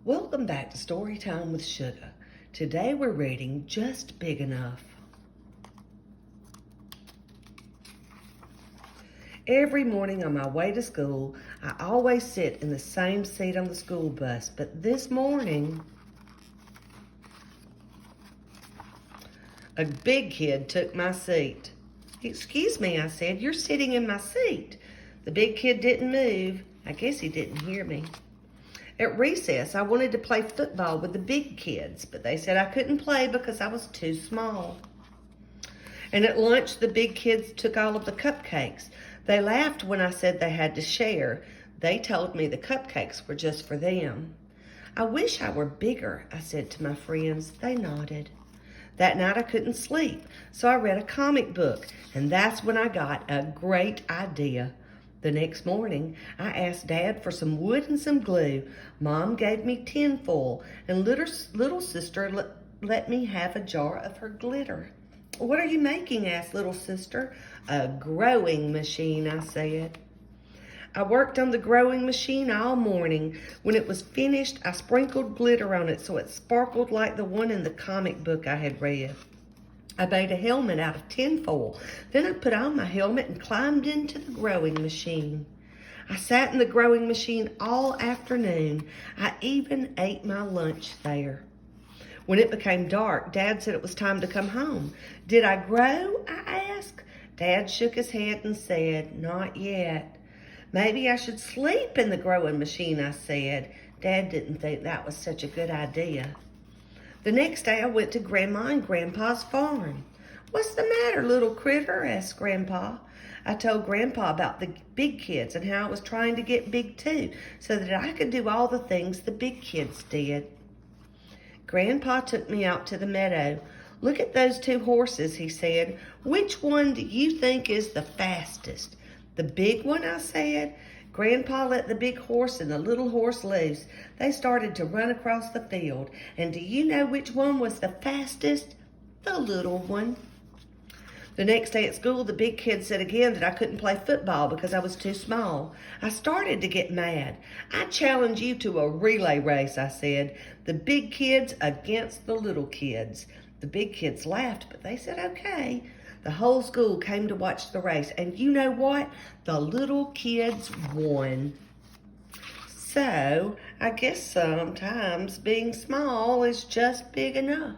Welcome back to Storytime with Sugar. Today we're reading Just Big Enough. Every morning on my way to school, I always sit in the same seat on the school bus, but this morning, a big kid took my seat. "Excuse me," I said, "you're sitting in my seat." The big kid didn't move. I guess he didn't hear me. At recess, I wanted to play football with the big kids, but they said I couldn't play because I was too small. And at lunch, the big kids took all of the cupcakes. They laughed when I said they had to share. They told me the cupcakes were just for them. "I wish I were bigger," I said to my friends. They nodded. That night I couldn't sleep, so I read a comic book, and that's when I got a great idea. The next morning, I asked Dad for some wood and some glue. Mom gave me tinfoil, and little sister let me have a jar of her glitter. "What are you making?" asked little sister. "A growing machine," I said. I worked on the growing machine all morning. When it was finished, I sprinkled glitter on it so it sparkled like the one in the comic book I had read. I made a helmet out of tinfoil. Then I put on my helmet and climbed into the growing machine. I sat in the growing machine all afternoon. I even ate my lunch there. When it became dark, Dad said it was time to come home. "Did I grow?" I asked. Dad shook his head and said, "Not yet." "Maybe I should sleep in the growing machine," I said. Dad didn't think that was such a good idea. The next day I went to Grandma and Grandpa's farm. "What's the matter, little critter?" asked Grandpa. I told Grandpa about the big kids and how I was trying to get big too, so that I could do all the things the big kids did. Grandpa took me out to the meadow. "Look at those two horses," he said. "Which one do you think is the fastest?" "The big one," I said. Grandpa let the big horse and the little horse loose. They started to run across the field. And do you know which one was the fastest? The little one. The next day at school, the big kid said again that I couldn't play football because I was too small. I started to get mad. "I challenge you to a relay race," I said. "The big kids against the little kids." The big kids laughed, but they said okay. The whole school came to watch the race, and you know what? The little kids won. So, I guess sometimes being small is just big enough.